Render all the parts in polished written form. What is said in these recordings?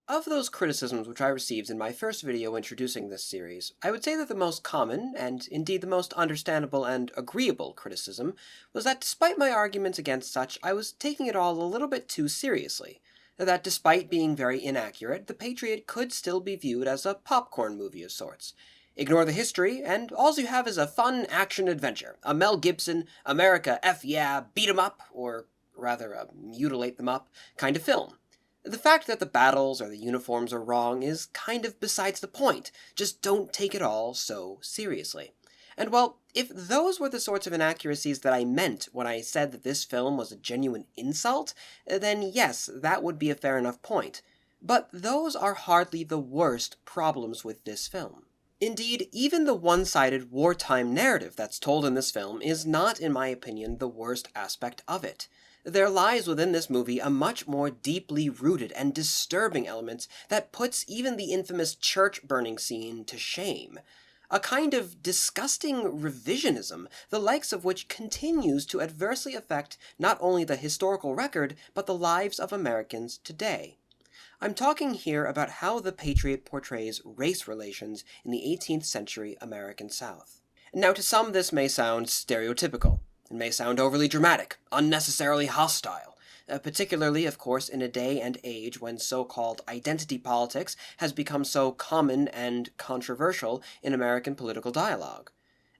Of those criticisms which I received in my first video introducing this series, I would say that the most common, and indeed the most understandable and agreeable criticism, was that despite my arguments against such, I was taking it all a little bit too seriously. That despite being very inaccurate, The Patriot could still be viewed as a popcorn movie of sorts. Ignore the history, and all you have is a fun action-adventure, a Mel Gibson, America F yeah, beat 'em up, or rather a mutilate them up, kind of film. The fact that the battles or the uniforms are wrong is kind of besides the point, just don't take it all so seriously. And well, if those were the sorts of inaccuracies that I meant when I said that this film was a genuine insult, then yes, that would be a fair enough point. But those are hardly the worst problems with this film. Indeed, even the one-sided wartime narrative that's told in this film is not, in my opinion, the worst aspect of it. There lies within this movie a much more deeply rooted and disturbing element that puts even the infamous church-burning scene to shame. A kind of disgusting revisionism, the likes of which continues to adversely affect not only the historical record, but the lives of Americans today. I'm talking here about how The Patriot portrays race relations in the 18th century American South. Now, to some this may sound stereotypical. It may sound overly dramatic, unnecessarily hostile, particularly, of course, in a day and age when so-called identity politics has become so common and controversial in American political dialogue.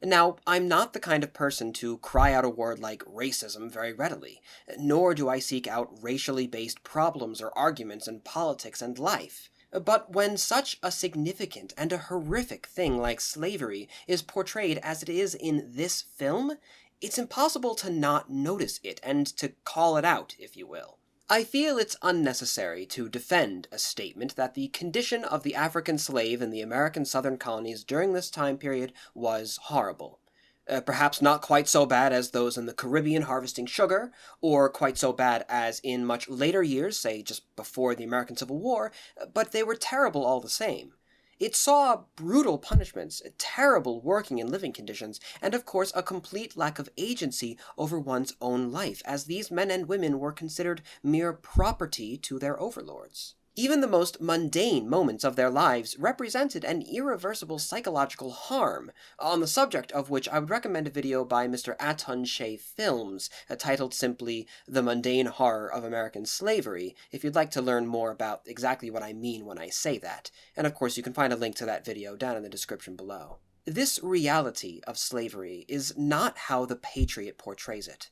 Now, I'm not the kind of person to cry out a word like racism very readily, nor do I seek out racially based problems or arguments in politics and life. But when such a significant and a horrific thing like slavery is portrayed as it is in this film, it's impossible to not notice it and to call it out, if you will. I feel it's unnecessary to defend a statement that the condition of the African slave in the American southern colonies during this time period was horrible. Perhaps not quite so bad as those in the Caribbean harvesting sugar, or quite so bad as in much later years, say just before the American Civil War, but they were terrible all the same. It saw brutal punishments, terrible working and living conditions, and of course a complete lack of agency over one's own life, as these men and women were considered mere property to their overlords. Even the most mundane moments of their lives represented an irreversible psychological harm, on the subject of which I would recommend a video by Mr. Aton Shea Films, titled simply The Mundane Horror of American Slavery, if you'd like to learn more about exactly what I mean when I say that. And of course you can find a link to that video down in the description below. This reality of slavery is not how The Patriot portrays it.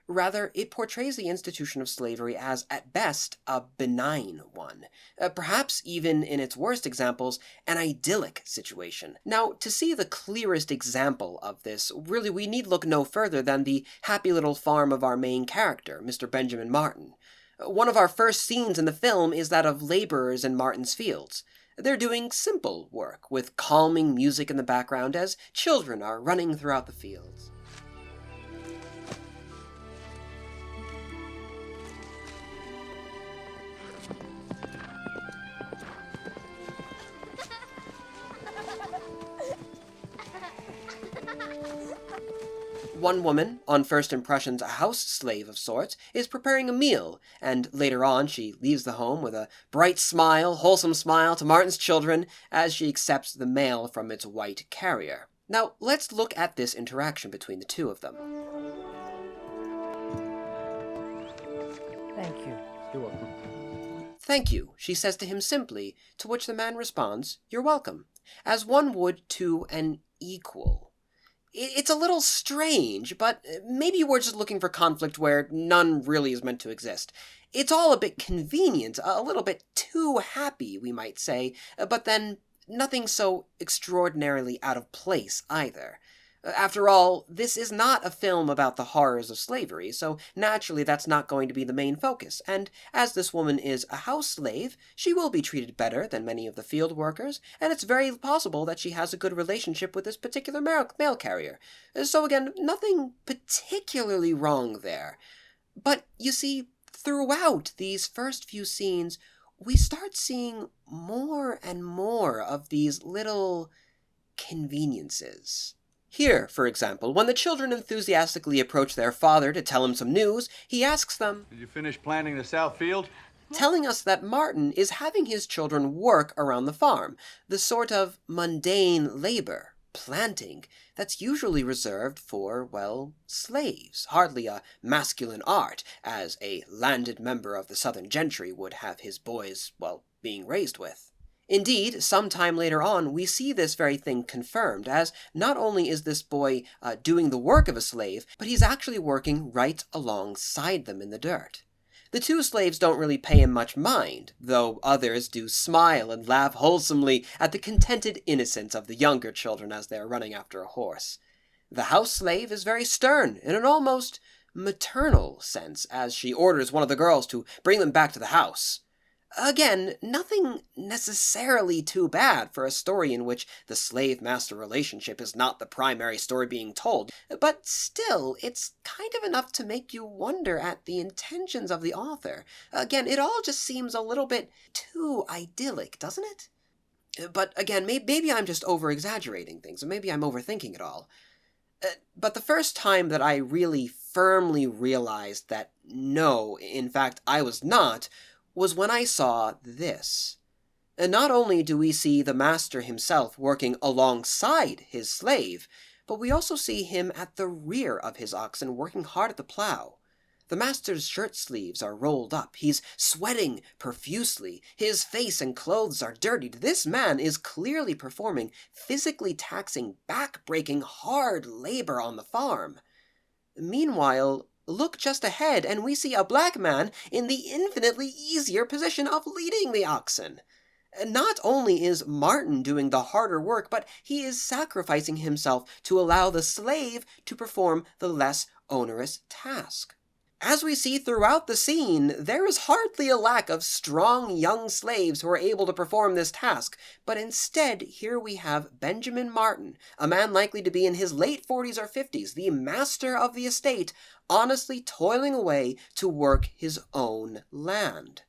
Rather, it portrays the institution of slavery as, at best, a benign one. Perhaps even, in its worst examples, an idyllic situation. Now, to see the clearest example of this, really we need look no further than the happy little farm of our main character, Mr. Benjamin Martin. One of our first scenes in the film is that of laborers in Martin's fields. They're doing simple work, with calming music in the background as children are running throughout the fields. One woman, on first impressions a house slave of sorts, is preparing a meal, and later on she leaves the home with a bright smile, wholesome smile to Martin's children as she accepts the mail from its white carrier. Now, let's look at this interaction between the two of them. Thank you. You're welcome. Thank you, she says to him simply, to which the man responds, "You're welcome," as one would to an equal. It's a little strange, but maybe we're just looking for conflict where none really is meant to exist. It's all a bit convenient, a little bit too happy, we might say, but then nothing so extraordinarily out of place either. After all, this is not a film about the horrors of slavery, so naturally that's not going to be the main focus, and as this woman is a house slave, she will be treated better than many of the field workers, and it's very possible that she has a good relationship with this particular mail carrier. So again, nothing particularly wrong there. But, you see, throughout these first few scenes, we start seeing more and more of these little conveniences. Here, for example, when the children enthusiastically approach their father to tell him some news, he asks them, Did you finish planting the south field? telling us that Martin is having his children work around the farm, the sort of mundane labor, planting, that's usually reserved for, well, slaves, hardly a masculine art, as a landed member of the southern gentry would have his boys, well, being raised with. Indeed, sometime later on, we see this very thing confirmed, as not only is this boy doing the work of a slave, but he's actually working right alongside them in the dirt. The two slaves don't really pay him much mind, though others do smile and laugh wholesomely at the contented innocence of the younger children as they are running after a horse. The house slave is very stern, in an almost maternal sense, as she orders one of the girls to bring them back to the house. Again, nothing necessarily too bad for a story in which the slave-master relationship is not the primary story being told, but still, it's kind of enough to make you wonder at the intentions of the author. Again, it all just seems a little bit too idyllic, doesn't it? But again, maybe I'm just over-exaggerating things, or maybe I'm overthinking it all. But the first time that I really firmly realized that no, in fact, I was not, was when I saw this. And not only do we see the master himself working alongside his slave, but we also see him at the rear of his oxen working hard at the plow. The master's shirt sleeves are rolled up, he's sweating profusely, his face and clothes are dirtied. This man is clearly performing physically taxing, back-breaking, hard labor on the farm. Meanwhile, look just ahead, and we see a black man in the infinitely easier position of leading the oxen. Not only is Martin doing the harder work, but he is sacrificing himself to allow the slave to perform the less onerous task. As we see throughout the scene, there is hardly a lack of strong young slaves who are able to perform this task, but instead here we have Benjamin Martin, a man likely to be in his late 40s or 50s, the master of the estate, honestly toiling away to work his own land.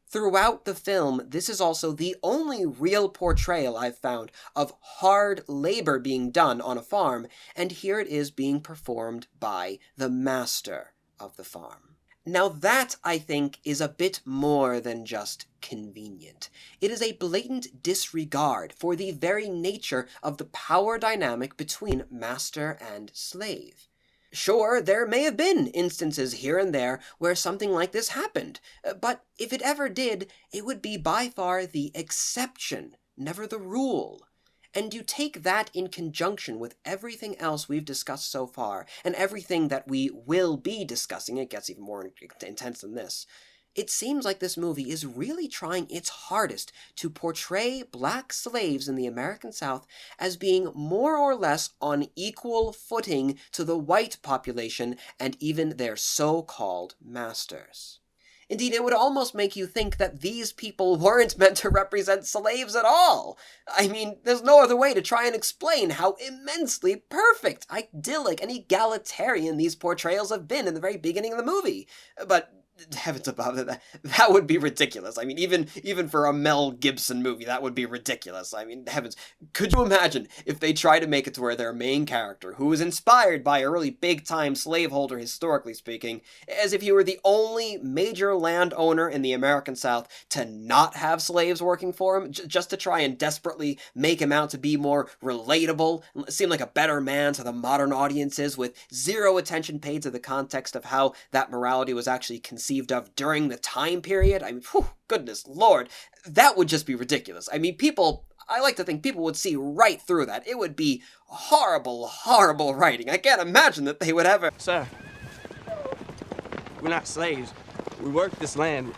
Throughout the film, this is also the only real portrayal I've found of hard labor being done on a farm, and here it is being performed by the master of the farm. Now that, I think, is a bit more than just convenient. It is a blatant disregard for the very nature of the power dynamic between master and slave. Sure, there may have been instances here and there where something like this happened, but if it ever did, it would be by far the exception, never the rule. And you take that in conjunction with everything else we've discussed so far, and everything that we will be discussing, it gets even more intense than this. It seems like this movie is really trying its hardest to portray black slaves in the American South as being more or less on equal footing to the white population and even their so-called masters. Indeed, it would almost make you think that these people weren't meant to represent slaves at all. I mean, there's no other way to try and explain how immensely perfect, idyllic, and egalitarian these portrayals have been in the very beginning of the movie. But heavens above, that would be ridiculous. I mean, even for a Mel Gibson movie, that would be ridiculous. I mean, heavens, could you imagine if they try to make it to where their main character, who was inspired by a really big-time slaveholder, historically speaking, as if he were the only major landowner in the American South to not have slaves working for him, just to try and desperately make him out to be more relatable, seem like a better man to the modern audiences, with zero attention paid to the context of how that morality was actually conceived of during the time period. I mean, goodness Lord, that would just be ridiculous. I mean, I like to think people would see right through that. It would be horrible, horrible writing. I can't imagine that they would ever... Sir, we're not slaves. We work this land.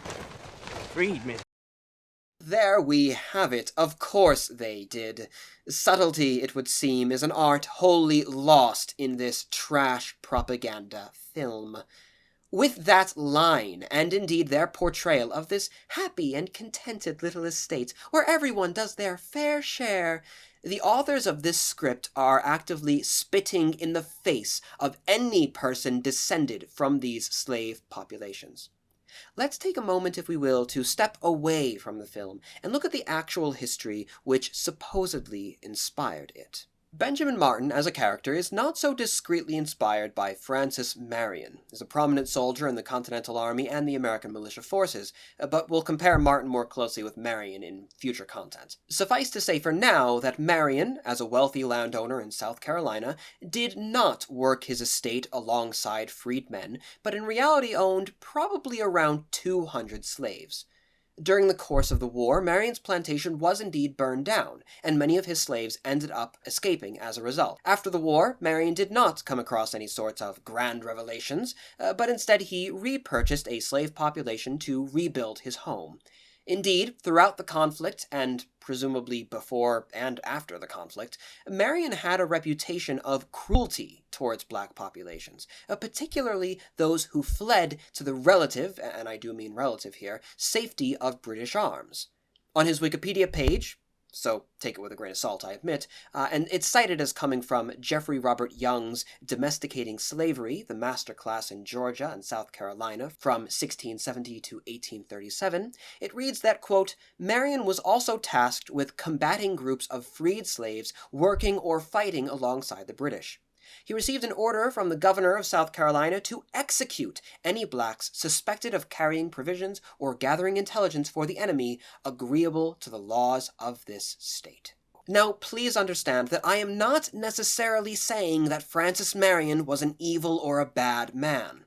Freedmen. There we have it. Of course they did. Subtlety, it would seem, is an art wholly lost in this trash propaganda film. With that line, and indeed their portrayal of this happy and contented little estate, where everyone does their fair share, the authors of this script are actively spitting in the face of any person descended from these slave populations. Let's take a moment, if we will, to step away from the film and look at the actual history which supposedly inspired it. Benjamin Martin, as a character, is not so discreetly inspired by Francis Marion. He's a prominent soldier in the Continental Army and the American militia forces, but we'll compare Martin more closely with Marion in future content. Suffice to say for now that Marion, as a wealthy landowner in South Carolina, did not work his estate alongside freedmen, but in reality owned probably around 200 slaves. During the course of the war, Marion's plantation was indeed burned down, and many of his slaves ended up escaping as a result. After the war, Marion did not come across any sorts of grand revelations, but instead he repurchased a slave population to rebuild his home. Indeed, throughout the conflict, and presumably before and after the conflict, Marion had a reputation of cruelty towards black populations, particularly those who fled to the relative, and I do mean relative here, safety of British arms. On his Wikipedia page, so take it with a grain of salt, I admit, and it's cited as coming from Jeffrey Robert Young's Domesticating Slavery, the master class in Georgia and South Carolina from 1670 to 1837, it reads that, quote, Marion was also tasked with combating groups of freed slaves working or fighting alongside the British. He received an order from the governor of South Carolina to execute any blacks suspected of carrying provisions or gathering intelligence for the enemy agreeable to the laws of this state. Now, please understand that I am not necessarily saying that Francis Marion was an evil or a bad man.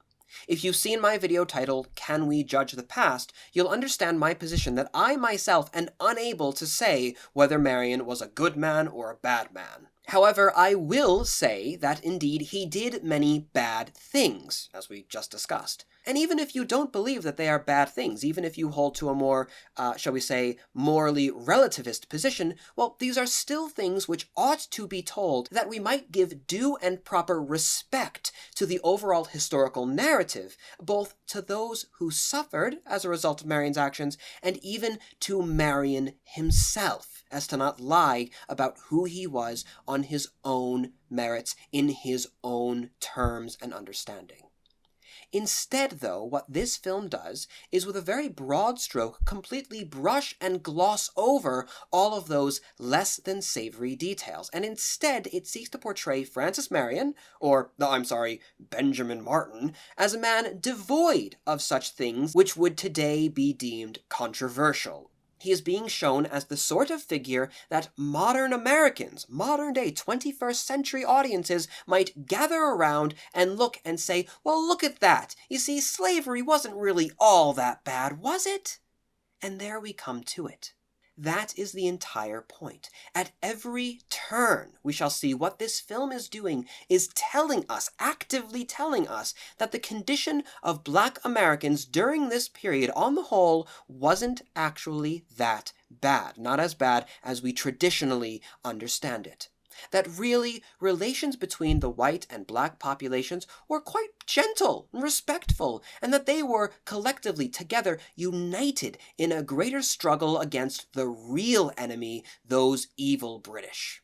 If you've seen my video titled, Can We Judge the Past?, you'll understand my position that I myself am unable to say whether Marion was a good man or a bad man. However, I will say that indeed he did many bad things, as we just discussed. And even if you don't believe that they are bad things, even if you hold to a more, shall we say, morally relativist position, well, these are still things which ought to be told that we might give due and proper respect to the overall historical narrative, both to those who suffered as a result of Marion's actions, and even to Marion himself, as to not lie about who he was on his own merits, in his own terms and understanding. Instead, though, what this film does is with a very broad stroke completely brush and gloss over all of those less than savory details, and instead it seeks to portray Francis Marion, Benjamin Martin, as a man devoid of such things which would today be deemed controversial. He is being shown as the sort of figure that modern Americans, modern-day 21st century audiences might gather around and look and say, well, look at that. You see, slavery wasn't really all that bad, was it? And there we come to it. That is the entire point. At every turn, we shall see what this film is doing is telling us, actively telling us, that the condition of black Americans during this period, on the whole, wasn't actually that bad. Not as bad as we traditionally understand it. That really, relations between the white and black populations were quite gentle and respectful, and that they were collectively together united in a greater struggle against the real enemy, those evil British.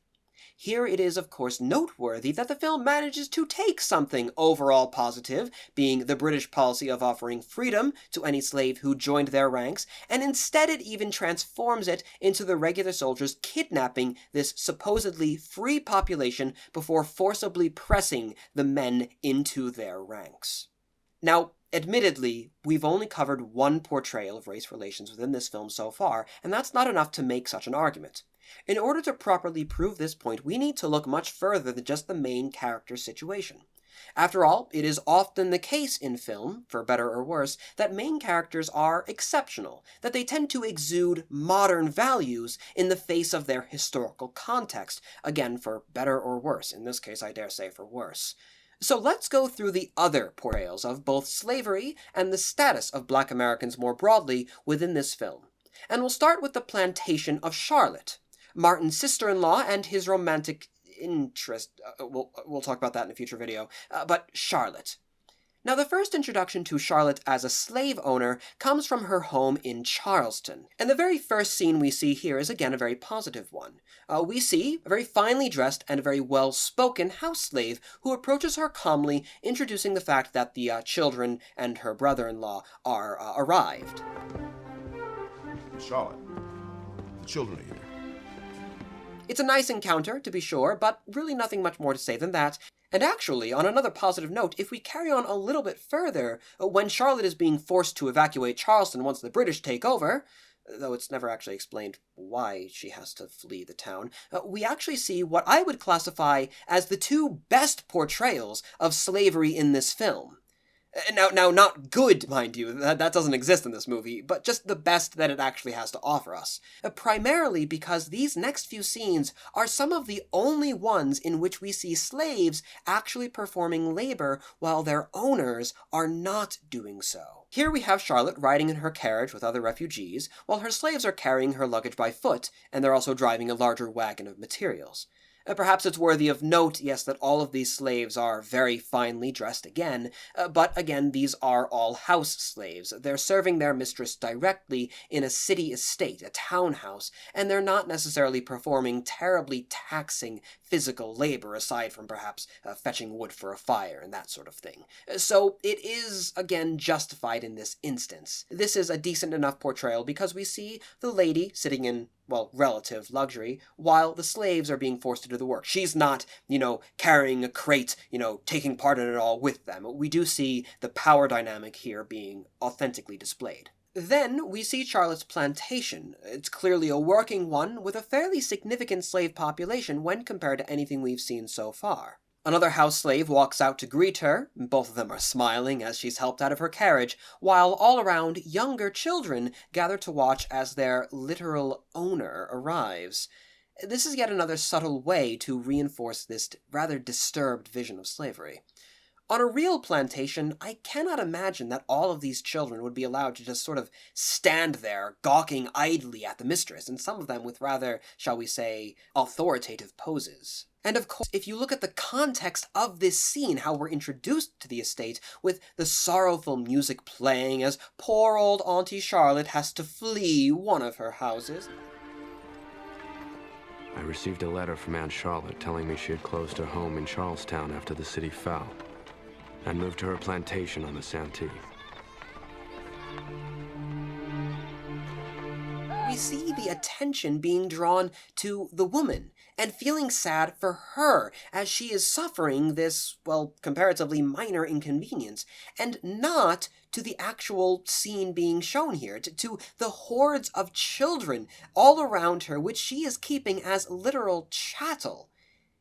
Here it is, of course, noteworthy that the film manages to take something overall positive, being the British policy of offering freedom to any slave who joined their ranks, and instead it even transforms it into the regular soldiers kidnapping this supposedly free population before forcibly pressing the men into their ranks. Now, admittedly, we've only covered one portrayal of race relations within this film so far, and that's not enough to make such an argument. In order to properly prove this point, we need to look much further than just the main character's situation. After all, it is often the case in film, for better or worse, that main characters are exceptional, that they tend to exude modern values in the face of their historical context, again, for better or worse. In this case, I dare say for worse. So let's go through the other portrayals of both slavery and the status of black Americans more broadly within this film. And we'll start with the plantation of Charlotte, Martin's sister-in-law and his romantic interest. We'll talk about that in a future video. But Charlotte. Now, the first introduction to Charlotte as a slave owner comes from her home in Charleston. And the very first scene we see here is again a very positive one. We see a very finely dressed and very well-spoken house slave who approaches her calmly, introducing the fact that the children and her brother-in-law are arrived. Charlotte, the children are here. It's a nice encounter, to be sure, but really nothing much more to say than that. And actually, on another positive note, if we carry on a little bit further, when Charlotte is being forced to evacuate Charleston once the British take over, though it's never actually explained why she has to flee the town, we actually see what I would classify as the two best portrayals of slavery in this film. Now, not good, mind you, that doesn't exist in this movie, but just the best that it actually has to offer us. Primarily because these next few scenes are some of the only ones in which we see slaves actually performing labor while their owners are not doing so. Here we have Charlotte riding in her carriage with other refugees, while her slaves are carrying her luggage by foot, and they're also driving a larger wagon of materials. Perhaps it's worthy of note, yes, that all of these slaves are very finely dressed again, but again, these are all house slaves. They're serving their mistress directly in a city estate, a townhouse, and they're not necessarily performing terribly taxing physical labor, aside from perhaps fetching wood for a fire and that sort of thing. So it is, again, justified in this instance. This is a decent enough portrayal because we see the lady sitting in, well, relative luxury, while the slaves are being forced to do the work. She's not, carrying a crate, taking part in it all with them. We do see the power dynamic here being authentically displayed. Then we see Charlotte's plantation. It's clearly a working one with a fairly significant slave population when compared to anything we've seen so far. Another house slave walks out to greet her. Both of them are smiling as she's helped out of her carriage, while all around younger children gather to watch as their literal owner arrives. This is yet another subtle way to reinforce this rather disturbed vision of slavery. On a real plantation, I cannot imagine that all of these children would be allowed to just sort of stand there, gawking idly at the mistress, and some of them with rather, shall we say, authoritative poses. And of course, if you look at the context of this scene, how we're introduced to the estate, with the sorrowful music playing as poor old Auntie Charlotte has to flee one of her houses. I received a letter from Aunt Charlotte telling me she had closed her home in Charlestown after the city fell, and moved to her plantation on the Santee. We see the attention being drawn to the woman, and feeling sad for her as she is suffering this, well, comparatively minor inconvenience, and not to the actual scene being shown here, to the hordes of children all around her, which she is keeping as literal chattel.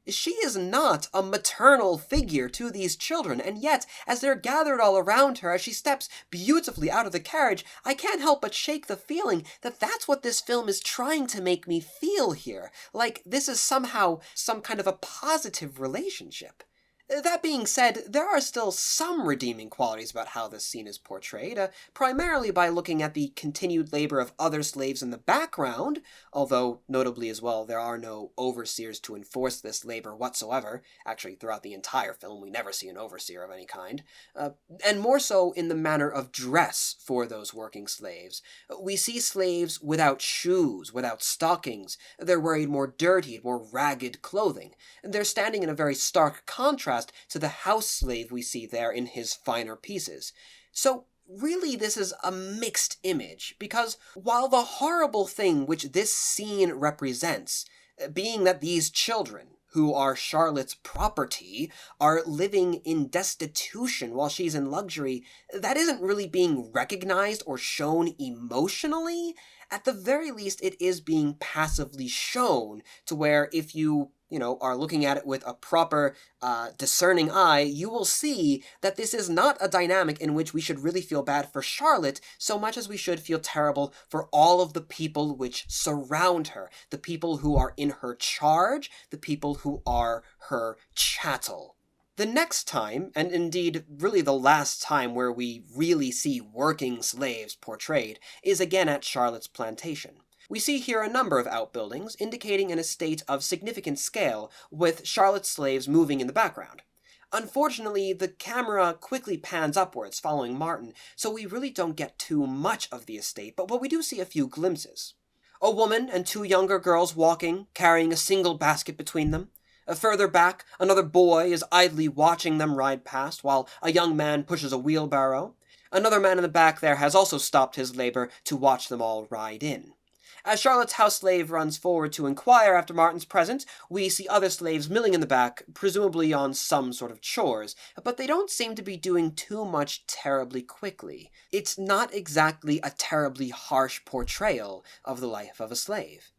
She is not a maternal figure to these children, and yet, as they're gathered all around her, as she steps beautifully out of the carriage, I can't help but shake the feeling that that's what this film is trying to make me feel here, like this is somehow some kind of a positive relationship. That being said, there are still some redeeming qualities about how this scene is portrayed, primarily by looking at the continued labor of other slaves in the background, although, notably as well, there are no overseers to enforce this labor whatsoever. Actually, throughout the entire film, we never see an overseer of any kind. And more so in the manner of dress for those working slaves. We see slaves without shoes, without stockings. They're wearing more dirty, more ragged clothing. They're standing in a very stark contrast to the house slave we see there in his finer pieces. So really this is a mixed image, because while the horrible thing which this scene represents, being that these children, who are Charlotte's property, are living in destitution while she's in luxury, that isn't really being recognized or shown emotionally. At the very least, it is being passively shown, to where if you are looking at it with a proper, discerning eye, you will see that this is not a dynamic in which we should really feel bad for Charlotte so much as we should feel terrible for all of the people which surround her, the people who are in her charge, the people who are her chattel. The next time, and indeed really the last time where we really see working slaves portrayed, is again at Charlotte's plantation. We see here a number of outbuildings, indicating an estate of significant scale, with Charlotte's slaves moving in the background. Unfortunately, the camera quickly pans upwards, following Martin, so we really don't get too much of the estate, but we do see a few glimpses. A woman and two younger girls walking, carrying a single basket between them. Further back, another boy is idly watching them ride past, while a young man pushes a wheelbarrow. Another man in the back there has also stopped his labor to watch them all ride in. As Charlotte's house slave runs forward to inquire after Martin's presence, we see other slaves milling in the back, presumably on some sort of chores, but they don't seem to be doing too much terribly quickly. It's not exactly a terribly harsh portrayal of the life of a slave.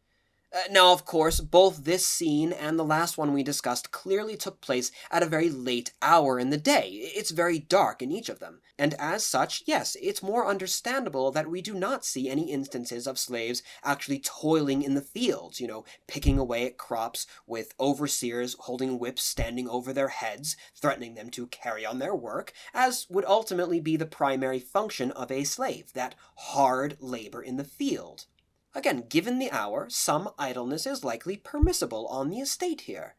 Now, of course, both this scene and the last one we discussed clearly took place at a very late hour in the day. It's very dark in each of them. And as such, yes, it's more understandable that we do not see any instances of slaves actually toiling in the fields, picking away at crops, with overseers holding whips standing over their heads, threatening them to carry on their work, as would ultimately be the primary function of a slave, that hard labor in the field. Again, given the hour, some idleness is likely permissible on the estate here.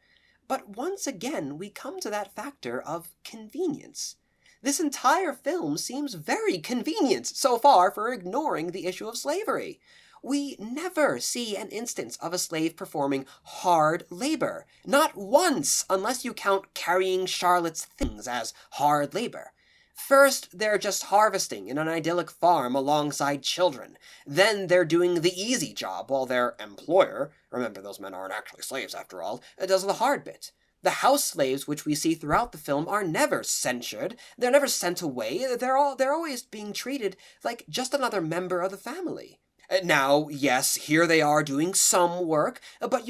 But once again, we come to that factor of convenience. This entire film seems very convenient so far for ignoring the issue of slavery. We never see an instance of a slave performing hard labor. Not once, unless you count carrying Charlotte's things as hard labor. First, they're just harvesting in an idyllic farm alongside children. Then they're doing the easy job while their employer, remember those men aren't actually slaves after all, does the hard bit. The house slaves which we see throughout the film are never censured, they're never sent away, they're always being treated like just another member of the family. Now, yes, here they are doing some work, but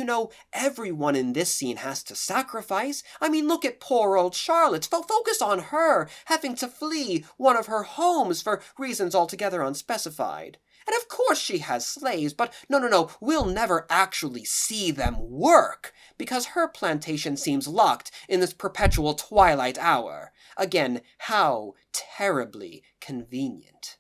everyone in this scene has to sacrifice. I mean, look at poor old Charlotte. Focus on her, having to flee one of her homes for reasons altogether unspecified. And of course she has slaves, but no, we'll never actually see them work, because her plantation seems locked in this perpetual twilight hour. Again, how terribly convenient.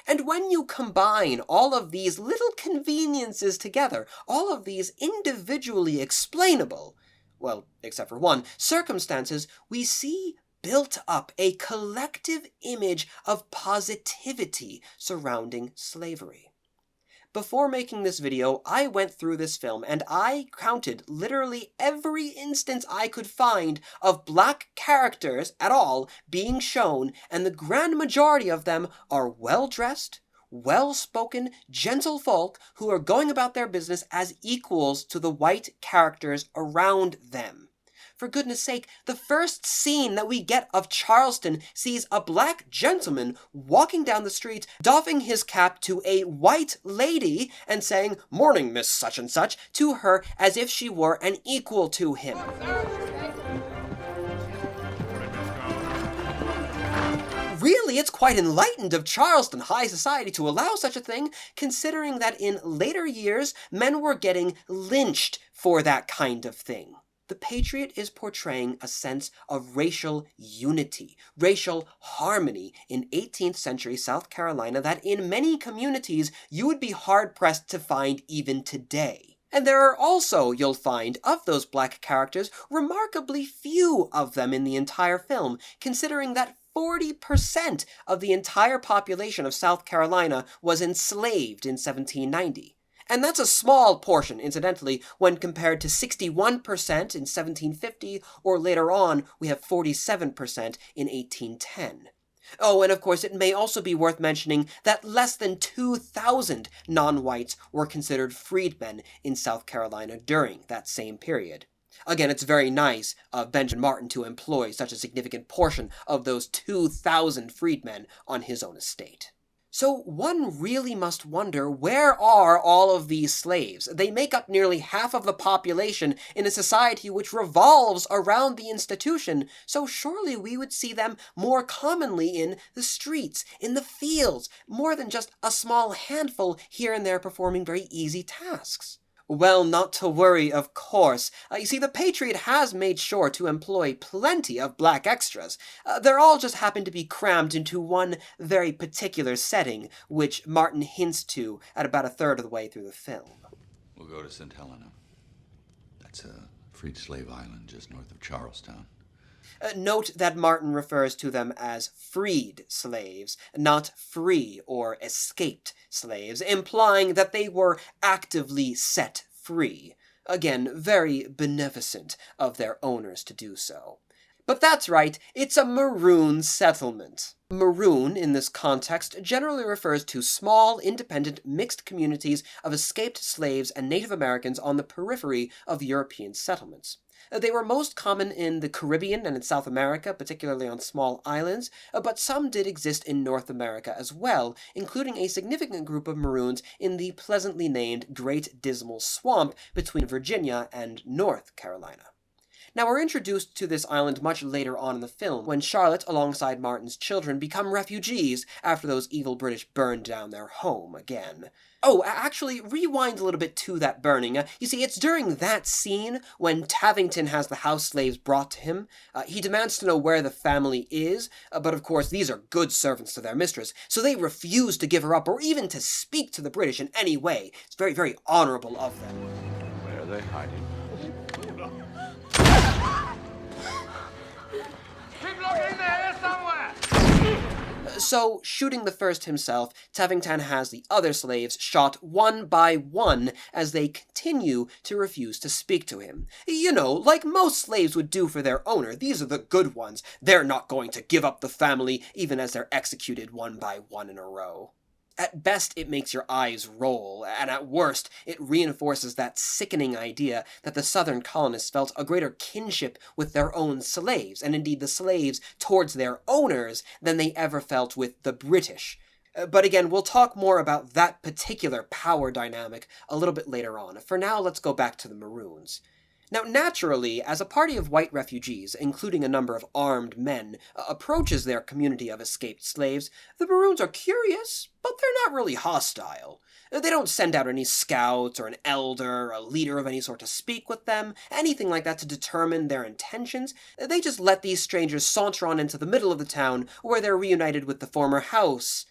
And when you combine all of these little conveniences together, all of these individually explainable, well, except for one, circumstances, we see built up a collective image of positivity surrounding slavery. Before making this video, I went through this film and I counted literally every instance I could find of black characters at all being shown, and the grand majority of them are well-dressed, well-spoken, gentle folk who are going about their business as equals to the white characters around them. For goodness sake, the first scene that we get of Charleston sees a black gentleman walking down the street, doffing his cap to a white lady and saying, "Morning, Miss Such and Such," to her as if she were an equal to him. Really, it's quite enlightened of Charleston high society to allow such a thing, considering that in later years, men were getting lynched for that kind of thing. The Patriot is portraying a sense of racial unity, racial harmony in 18th century South Carolina that in many communities you would be hard-pressed to find even today. And there are also, you'll find, of those black characters, remarkably few of them in the entire film, considering that 40% of the entire population of South Carolina was enslaved in 1790. And that's a small portion, incidentally, when compared to 61% in 1750, or later on, we have 47% in 1810. Oh, and of course, it may also be worth mentioning that less than 2,000 non-whites were considered freedmen in South Carolina during that same period. Again, it's very nice of Benjamin Martin to employ such a significant portion of those 2,000 freedmen on his own estate. So one really must wonder, where are all of these slaves? They make up nearly half of the population in a society which revolves around the institution, so surely we would see them more commonly in the streets, in the fields, more than just a small handful here and there performing very easy tasks. Well, not to worry, of course. You see, the Patriot has made sure to employ plenty of black extras. They're all just happen to be crammed into one very particular setting, which Martin hints to at about a third of the way through the film. We'll go to St. Helena. That's a freed slave island just north of Charlestown. Note that Martin refers to them as freed slaves, not free or escaped slaves, implying that they were actively set free. Again, very beneficent of their owners to do so. But that's right, it's a maroon settlement. Maroon, in this context, generally refers to small, independent, mixed communities of escaped slaves and Native Americans on the periphery of European settlements. They were most common in the Caribbean and in South America, particularly on small islands, but some did exist in North America as well, including a significant group of Maroons in the pleasantly named Great Dismal Swamp between Virginia and North Carolina. Now, we're introduced to this island much later on in the film, when Charlotte, alongside Martin's children, become refugees after those evil British burned down their home again. Oh, actually, rewind a little bit to that burning. You see, it's during that scene when Tavington has the house slaves brought to him. He demands to know where the family is, but of course these are good servants to their mistress, so they refuse to give her up or even to speak to the British in any way. It's very, very honorable of them. Where are they hiding? So, shooting the first himself, Tavington has the other slaves shot one by one as they continue to refuse to speak to him. You know, like most slaves would do for their owner, these are the good ones. They're not going to give up the family even as they're executed one by one in a row. At best, it makes your eyes roll, and at worst, it reinforces that sickening idea that the southern colonists felt a greater kinship with their own slaves, and indeed the slaves towards their owners, than they ever felt with the British. But again, we'll talk more about that particular power dynamic a little bit later on. For now, let's go back to the Maroons. Now, naturally, as a party of white refugees, including a number of armed men, approaches their community of escaped slaves, the Maroons are curious, but they're not really hostile. They don't send out any scouts or an elder or a leader of any sort to speak with them, anything like that to determine their intentions. They just let these strangers saunter on into the middle of the town, where they're reunited with the former house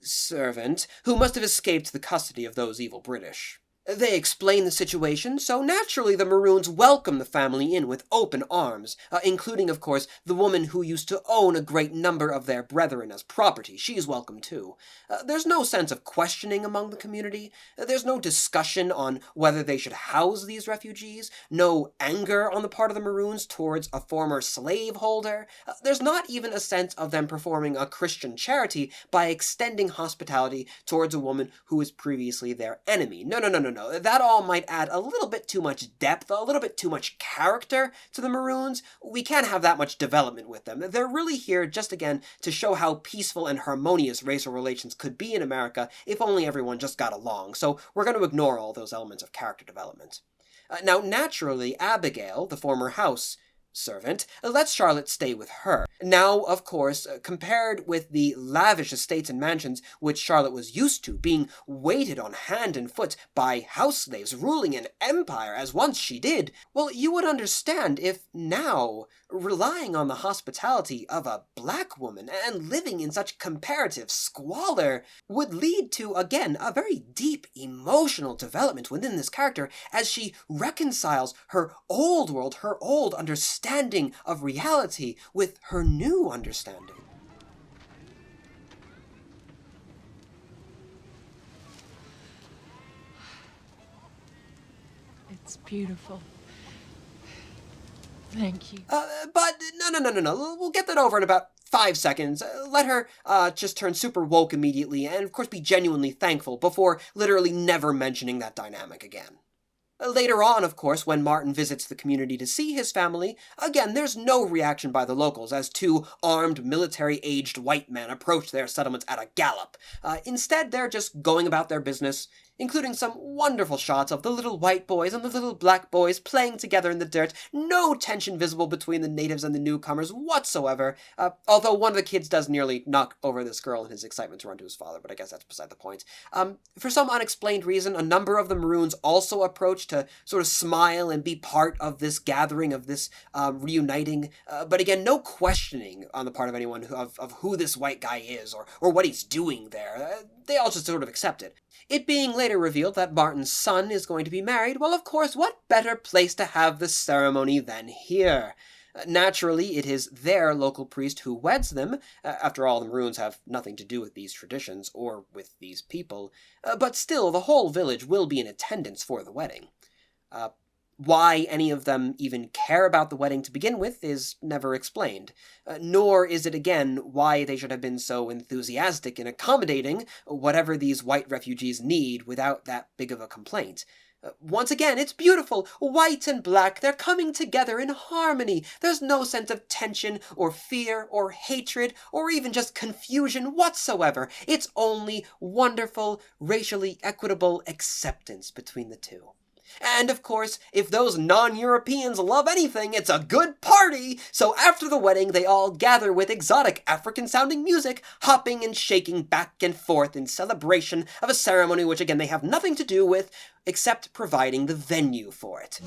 servant, who must have escaped the custody of those evil British. They explain the situation, so naturally the Maroons welcome the family in with open arms, including, of course, the woman who used to own a great number of their brethren as property. She's welcome too. There's no sense of questioning among the community. There's no discussion on whether they should house these refugees, no anger on the part of the Maroons towards a former slaveholder. There's not even a sense of them performing a Christian charity by extending hospitality towards a woman who was previously their enemy. No. That all might add a little bit too much depth, a little bit too much character to the Maroons. We can't have that much development with them. They're really here just again to show how peaceful and harmonious racial relations could be in America if only everyone just got along. So we're going to ignore all those elements of character development. Now, naturally, Abigail, the former house servant, lets Charlotte stay with her. Now, of course, compared with the lavish estates and mansions which Charlotte was used to, being waited on hand and foot by house slaves ruling an empire as once she did, well, you would understand if now, relying on the hospitality of a black woman and living in such comparative squalor would lead to, again, a very deep emotional development within this character as she reconciles her old world, her old understanding of reality with her new understanding. It's beautiful. Thank you. But no. We'll get that over in about 5 seconds. Let her just turn super woke immediately and, of course, be genuinely thankful before literally never mentioning that dynamic again. Later on, of course, when Martin visits the community to see his family, again, there's no reaction by the locals as two armed, military-aged white men approach their settlements at a gallop. Instead, they're just going about their business, including some wonderful shots of the little white boys and the little black boys playing together in the dirt. No tension visible between the natives and the newcomers whatsoever, although one of the kids does nearly knock over this girl in his excitement to run to his father, but I guess that's beside the point. For some unexplained reason, a number of the Maroons also approach to sort of smile and be part of this gathering, of this reuniting, but again, no questioning on the part of anyone of who this white guy is or what he's doing there. They all just sort of accept it. It being later revealed that Martin's son is going to be married, well, of course, what better place to have the ceremony than here? Naturally, it is their local priest who weds them. After all, the Maroons have nothing to do with these traditions or with these people. But still, the whole village will be in attendance for the wedding. Why any of them even care about the wedding to begin with is never explained, nor is it again why they should have been so enthusiastic in accommodating whatever these white refugees need without that big of a complaint. Once again, it's beautiful. White and black, they're coming together in harmony. There's no sense of tension or fear or hatred or even just confusion whatsoever. It's only wonderful, racially equitable acceptance between the two. And of course, if those non-Europeans love anything, it's a good party! So after the wedding, they all gather with exotic African-sounding music, hopping and shaking back and forth in celebration of a ceremony which again they have nothing to do with, except providing the venue for it.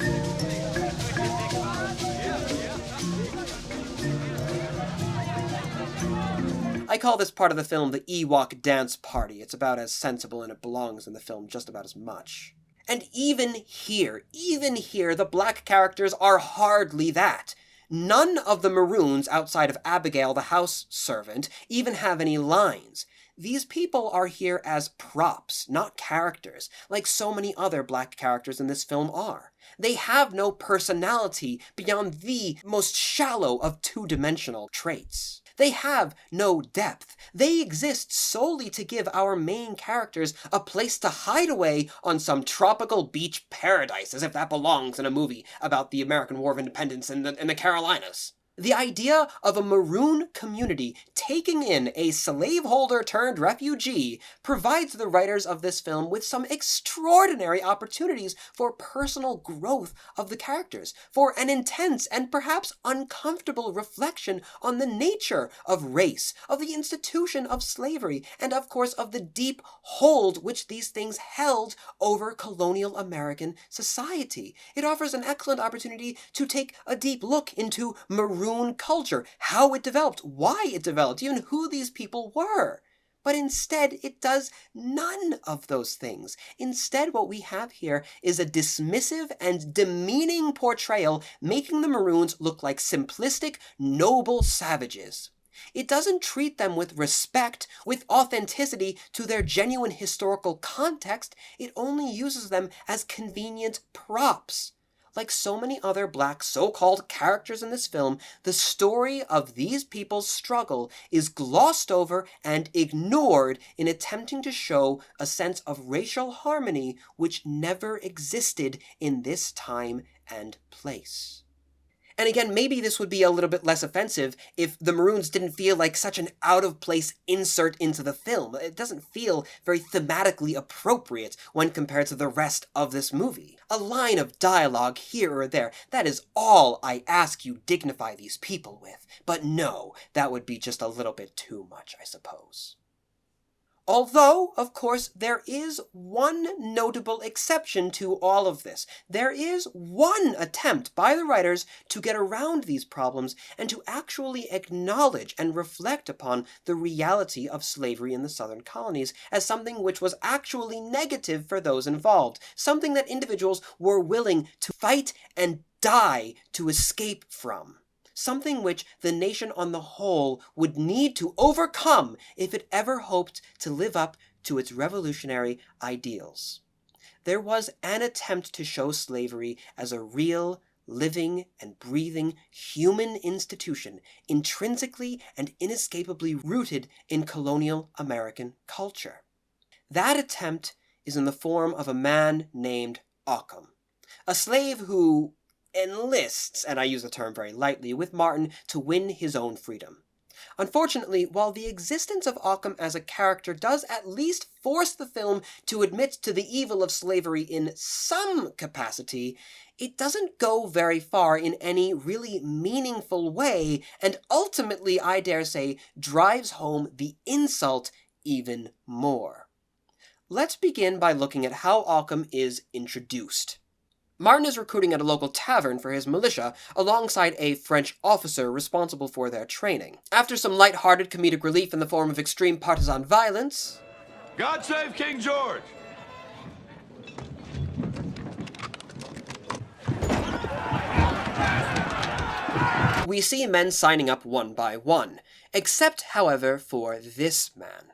I call this part of the film the Ewok dance party. It's about as sensible and it belongs in the film just about as much. And even here, the black characters are hardly that. None of the maroons outside of Abigail, the house servant, even have any lines. These people are here as props, not characters, like so many other black characters in this film are. They have no personality beyond the most shallow of two-dimensional traits. They have no depth. They exist solely to give our main characters a place to hide away on some tropical beach paradise, as if that belongs in a movie about the American War of Independence in the Carolinas. The idea of a maroon community taking in a slaveholder-turned-refugee provides the writers of this film with some extraordinary opportunities for personal growth of the characters, for an intense and perhaps uncomfortable reflection on the nature of race, of the institution of slavery, and of course of the deep hold which these things held over colonial American society. It offers an excellent opportunity to take a deep look into maroon culture, how it developed, why it developed, even who these people were. But instead, it does none of those things. Instead, what we have here is a dismissive and demeaning portrayal, making the Maroons look like simplistic, noble savages. It doesn't treat them with respect, with authenticity to their genuine historical context. It only uses them as convenient props. Like so many other black so-called characters in this film, the story of these people's struggle is glossed over and ignored in attempting to show a sense of racial harmony which never existed in this time and place. And again, maybe this would be a little bit less offensive if the Maroons didn't feel like such an out-of-place insert into the film. It doesn't feel very thematically appropriate when compared to the rest of this movie. A line of dialogue here or there, that is all I ask you dignify these people with. But no, that would be just a little bit too much, I suppose. Although, of course, there is one notable exception to all of this. There is one attempt by the writers to get around these problems and to actually acknowledge and reflect upon the reality of slavery in the southern colonies as something which was actually negative for those involved, something that individuals were willing to fight and die to escape from. Something which the nation on the whole would need to overcome if it ever hoped to live up to its revolutionary ideals. There was an attempt to show slavery as a real, living, and breathing human institution, intrinsically and inescapably rooted in colonial American culture. That attempt is in the form of a man named Occam, a slave who enlists, and I use the term very lightly, with Martin to win his own freedom. Unfortunately, while the existence of Occam as a character does at least force the film to admit to the evil of slavery in some capacity, it doesn't go very far in any really meaningful way, and ultimately, I dare say, drives home the insult even more. Let's begin by looking at how Occam is introduced. Martin is recruiting at a local tavern for his militia, alongside a French officer responsible for their training. After some light-hearted comedic relief in the form of extreme partisan violence, God save King George! we see men signing up one by one, except, however, for this man.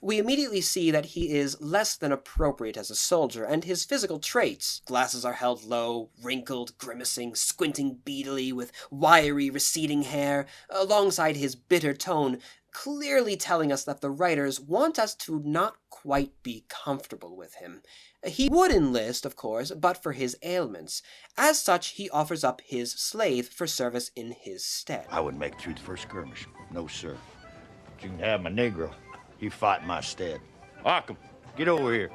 We immediately see that he is less than appropriate as a soldier, and his physical traits, glasses are held low, wrinkled, grimacing, squinting beadily, with wiry, receding hair, alongside his bitter tone, clearly telling us that the writers want us to not quite be comfortable with him. He would enlist, of course, but for his ailments. As such, he offers up his slave for service in his stead. I wouldn't make it through the first skirmish. No, sir. But you can have my Negro. He fight in my stead. Occam, get over here.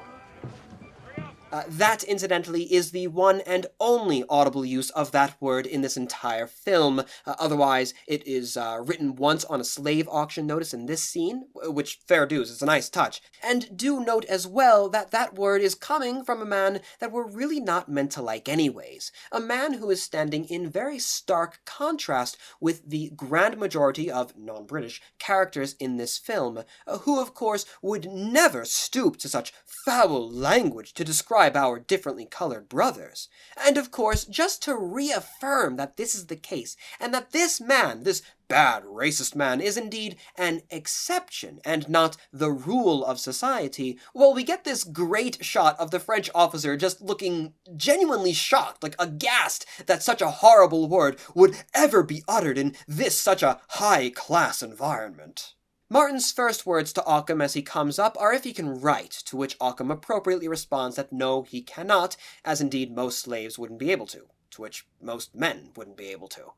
That, incidentally, is the one and only audible use of that word in this entire film. Otherwise, it is written once on a slave auction notice in this scene, which, fair dues, is a nice touch. And do note as well that that word is coming from a man that we're really not meant to like anyways. A man who is standing in very stark contrast with the grand majority of non-British characters in this film, who, of course, would never stoop to such foul language to describe our differently colored brothers. And of course, just to reaffirm that this is the case, and that this man, this bad racist man, is indeed an exception and not the rule of society, well, we get this great shot of the French officer just looking genuinely shocked, like aghast that such a horrible word would ever be uttered in this such a high-class environment. Martin's first words to Occam as he comes up are if he can write, to which Occam appropriately responds that no, he cannot, as indeed most slaves wouldn't be able to which most men wouldn't be able to.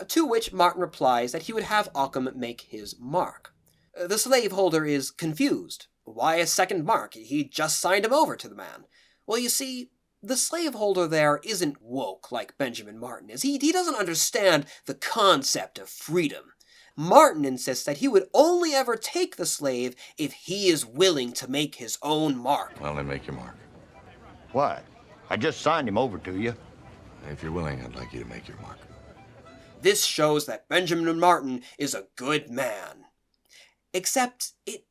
To which Martin replies that he would have Occam make his mark. The slaveholder is confused. Why a second mark? He just signed him over to the man. Well, you see, the slaveholder there isn't woke like Benjamin Martin is. He doesn't understand the concept of freedom. Martin insists that he would only ever take the slave if he is willing to make his own mark. Well, then make your mark. What? I just signed him over to you. If you're willing, I'd like you to make your mark. This shows that Benjamin Martin is a good man. Except it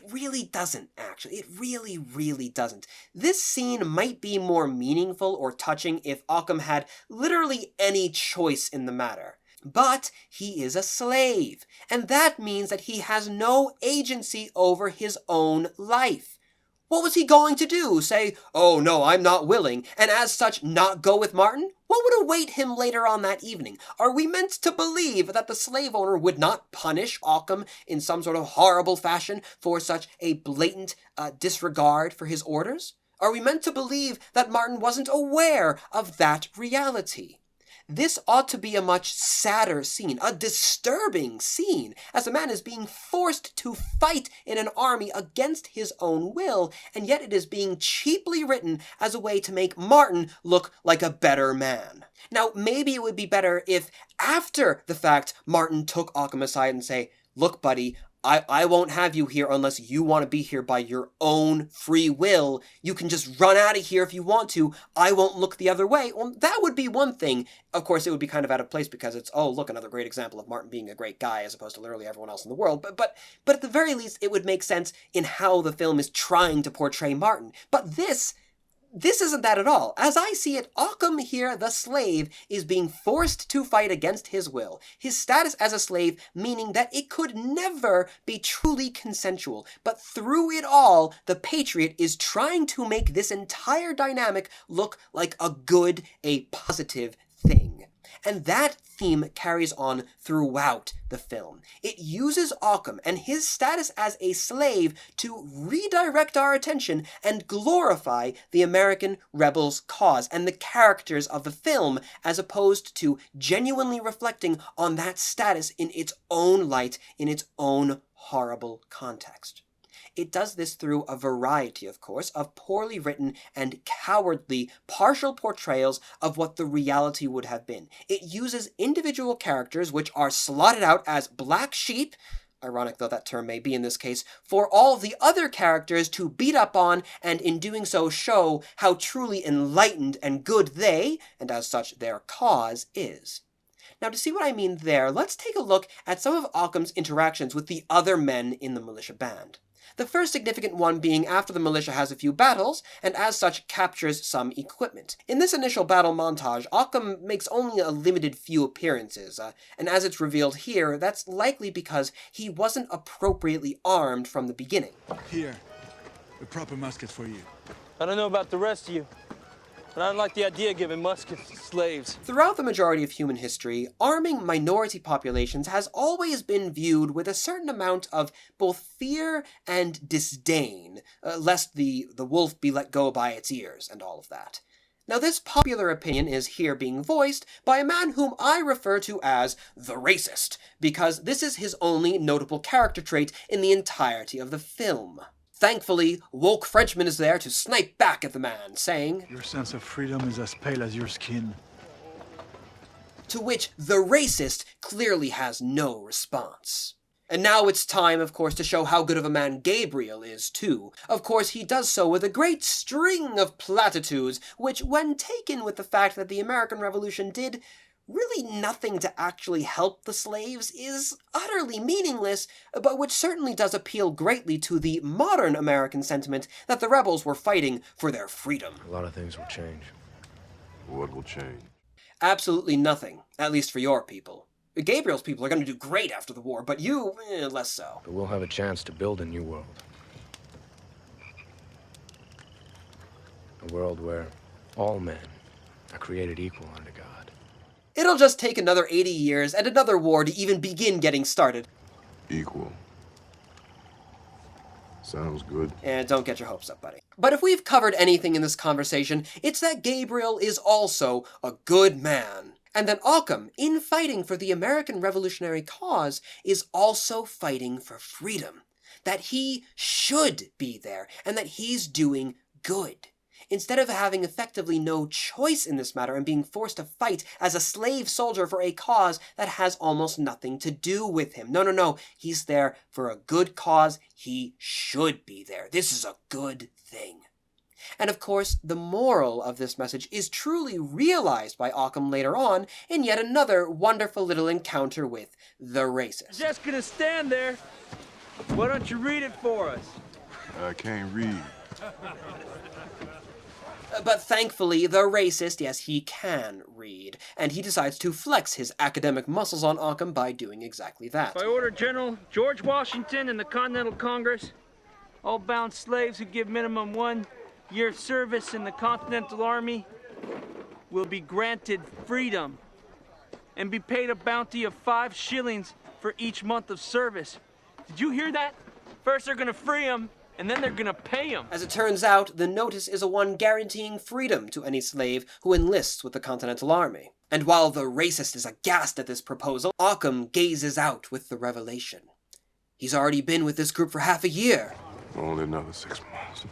really doesn't, actually. It really, really doesn't. This scene might be more meaningful or touching if Occam had literally any choice in the matter. But he is a slave, and that means that he has no agency over his own life. What was he going to do? Say, oh no, I'm not willing, and as such not go with Martin? What would await him later on that evening? Are we meant to believe that the slave owner would not punish Occam in some sort of horrible fashion for such a blatant disregard for his orders? Are we meant to believe that Martin wasn't aware of that reality? This ought to be a much sadder scene, a disturbing scene, as a man is being forced to fight in an army against his own will, and yet it is being cheaply written as a way to make Martin look like a better man. Now, maybe it would be better if, after the fact, Martin took Occam aside and say, look, buddy, I won't have you here unless you want to be here by your own free will. You can just run out of here if you want to. I won't look the other way. Well, that would be one thing. Of course, it would be kind of out of place because it's, oh, look, another great example of Martin being a great guy as opposed to literally everyone else in the world. But at the very least, it would make sense in how the film is trying to portray Martin. But this isn't that at all. As I see it, Occam here, the slave, is being forced to fight against his will. His status as a slave meaning that it could never be truly consensual. But through it all, the Patriot is trying to make this entire dynamic look like a positive thing. And that theme carries on throughout the film. It uses Occam and his status as a slave to redirect our attention and glorify the American rebels' cause and the characters of the film, as opposed to genuinely reflecting on that status in its own light, in its own horrible context. It does this through a variety, of course, of poorly written and cowardly partial portrayals of what the reality would have been. It uses individual characters which are slotted out as black sheep, ironic though that term may be in this case, for all the other characters to beat up on, and in doing so show how truly enlightened and good they, and as such their cause, is. Now, to see what I mean there, let's take a look at some of Occam's interactions with the other men in the militia band. The first significant one being after the militia has a few battles, and as such captures some equipment. In this initial battle montage, Occam makes only a limited few appearances, and as it's revealed here, that's likely because he wasn't appropriately armed from the beginning. Here, a proper musket for you. I don't know about the rest of you, but I don't like the idea of giving muskets to slaves. Throughout the majority of human history, arming minority populations has always been viewed with a certain amount of both fear and disdain, lest the wolf be let go by its ears and all of that. Now, this popular opinion is here being voiced by a man whom I refer to as the racist, because this is his only notable character trait in the entirety of the film. Thankfully, woke Frenchman is there to snipe back at the man, saying, Your sense of freedom is as pale as your skin. To which the racist clearly has no response. And now it's time, of course, to show how good of a man Gabriel is, too. Of course, he does so with a great string of platitudes, which, when taken with the fact that the American Revolution did really nothing to actually help the slaves, is utterly meaningless, but which certainly does appeal greatly to the modern American sentiment that the rebels were fighting for their freedom. A lot of things will change. What will change? Absolutely nothing, at least for your people. Gabriel's people are going to do great after the war, but you, less so. But we'll have a chance to build a new world. A world where all men are created equal under God. It'll just take another 80 years and another war to even begin getting started. Equal. Sounds good. And don't get your hopes up, buddy. But if we've covered anything in this conversation, it's that Gabriel is also a good man. And that Occam, in fighting for the American revolutionary cause, is also fighting for freedom. That he should be there, and that he's doing good. Instead of having effectively no choice in this matter and being forced to fight as a slave soldier for a cause that has almost nothing to do with him. No. He's there for a good cause. He should be there. This is a good thing. And of course, the moral of this message is truly realized by Occam later on in yet another wonderful little encounter with the racist. Just gonna stand there. Why don't you read it for us? I can't read. But thankfully, the racist, yes, he can read, and he decides to flex his academic muscles on Occam by doing exactly that. By order General George Washington and the Continental Congress, all bound slaves who give minimum 1 year service in the Continental Army will be granted freedom and be paid a bounty of 5 shillings for each month of service. Did you hear that? First they're gonna free them, and then they're gonna pay him. As it turns out, the notice is a one guaranteeing freedom to any slave who enlists with the Continental Army. And while the racist is aghast at this proposal, Occam gazes out with the revelation. He's already been with this group for half a year. Only another 6 months.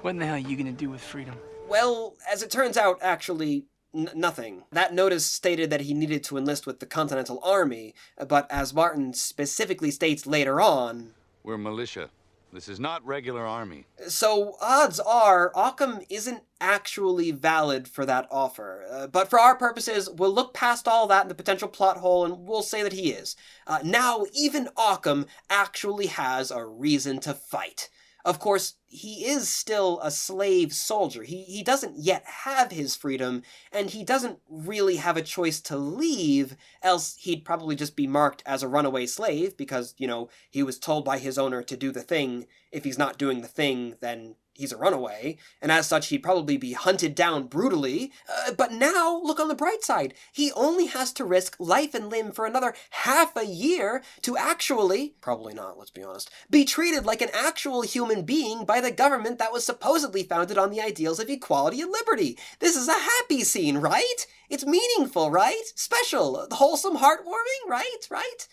What in the hell are you gonna do with freedom? Well, as it turns out, actually, nothing. That notice stated that he needed to enlist with the Continental Army, but as Martin specifically states later on, We're militia. This is not regular army. so odds are Occam isn't actually valid for that offer. But for our purposes, we'll look past all that and the potential plot hole and we'll say that he is. Now, even Occam actually has a reason to fight. Of course, he is still a slave soldier. He doesn't yet have his freedom, and he doesn't really have a choice to leave, else he'd probably just be marked as a runaway slave because, he was told by his owner to do the thing. If he's not doing the thing, then he's a runaway, and as such, he'd probably be hunted down brutally. But now, look on the bright side. He only has to risk life and limb for another half a year to actually, probably not, let's be honest, be treated like an actual human being by the government that was supposedly founded on the ideals of equality and liberty. This is a happy scene, right? It's meaningful, right? Special, wholesome, heartwarming, right?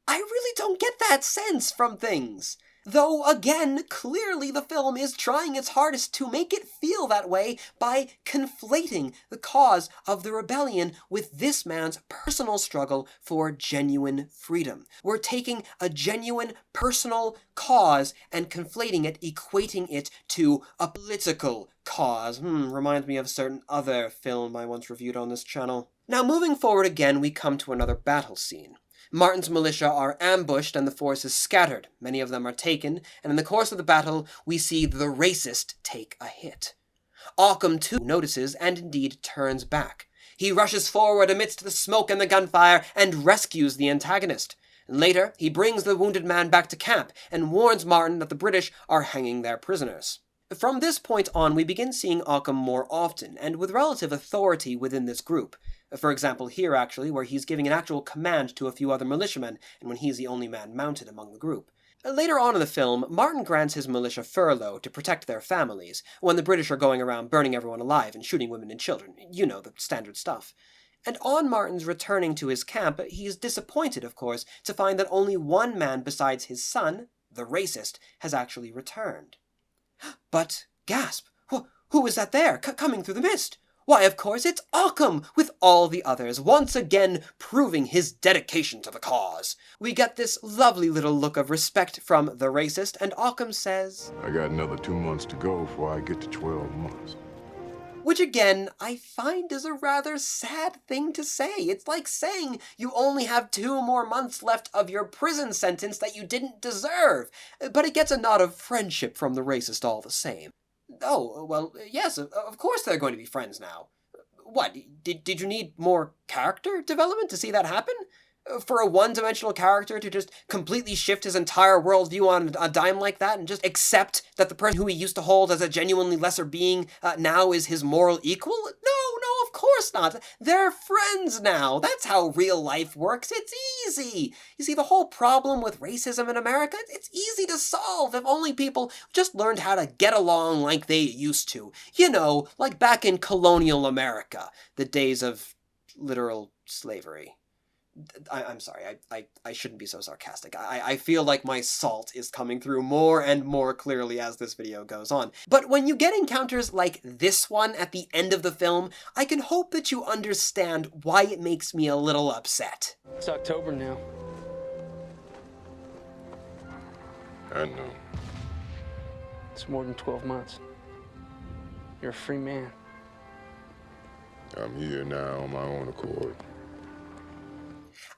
I really don't get that sense from things. Though, again, clearly the film is trying its hardest to make it feel that way by conflating the cause of the rebellion with this man's personal struggle for genuine freedom. We're taking a genuine personal cause and conflating it, equating it to a political cause. Reminds me of a certain other film I once reviewed on this channel. Now, moving forward again, we come to another battle scene. Martin's militia are ambushed and the force is scattered. Many of them are taken, and in the course of the battle, we see the racist take a hit. Occam, too, notices and indeed turns back. He rushes forward amidst the smoke and the gunfire and rescues the antagonist. And later, he brings the wounded man back to camp and warns Martin that the British are hanging their prisoners. From this point on, we begin seeing Occam more often, and with relative authority within this group. For example, here actually, where he's giving an actual command to a few other militiamen, and when he's the only man mounted among the group. Later on in the film, Martin grants his militia furlough to protect their families, when the British are going around burning everyone alive and shooting women and children. You know, the standard stuff. And on Martin's returning to his camp, he's disappointed, of course, to find that only one man besides his son, the racist, has actually returned. But, gasp, who is that there, coming through the mist? Why, of course, it's Occam, with all the others, once again proving his dedication to the cause. We get this lovely little look of respect from the racist, and Occam says, I got another 2 months to go before I get to 12 months. Which again, I find is a rather sad thing to say. It's like saying you only have 2 more months left of your prison sentence that you didn't deserve. But it gets a nod of friendship from the racist all the same. Oh, well, yes, of course they're going to be friends now. What, did you need more character development to see that happen? For a one-dimensional character to just completely shift his entire worldview on a dime like that and just accept that the person who he used to hold as a genuinely lesser being now is his moral equal? No, of course not. They're friends now. That's how real life works. It's easy. You see, the whole problem with racism in America, it's easy to solve if only people just learned how to get along like they used to. You know, like back in colonial America, the days of literal slavery. I'm sorry, I shouldn't be so sarcastic. I feel like my salt is coming through more and more clearly as this video goes on. But when you get encounters like this one at the end of the film, I can hope that you understand why it makes me a little upset. It's October now. I know. It's more than 12 months. You're a free man. I'm here now on my own accord.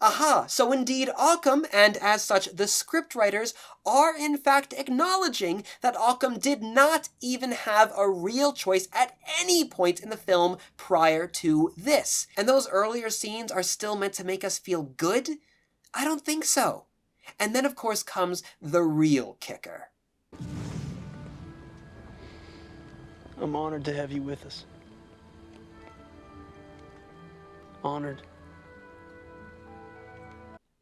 Aha! So indeed Occam, and as such the scriptwriters, are in fact acknowledging that Occam did not even have a real choice at any point in the film prior to this. And those earlier scenes are still meant to make us feel good? I don't think so. And then of course comes the real kicker. I'm honored to have you with us. Honored.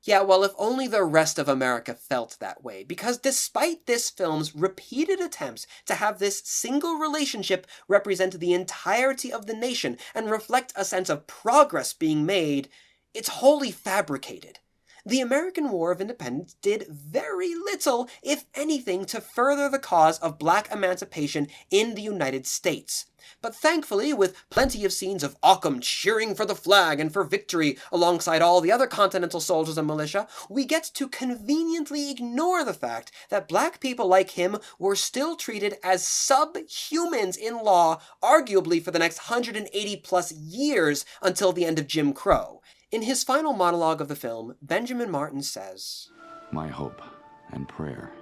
Yeah, well, if only the rest of America felt that way, because despite this film's repeated attempts to have this single relationship represent the entirety of the nation and reflect a sense of progress being made, it's wholly fabricated. The American War of Independence did very little, if anything, to further the cause of black emancipation in the United States. But thankfully, with plenty of scenes of Occam cheering for the flag and for victory alongside all the other Continental soldiers and militia, we get to conveniently ignore the fact that black people like him were still treated as subhumans in law, arguably for the next 180 plus years until the end of Jim Crow. In his final monologue of the film, Benjamin Martin says, My hope and prayer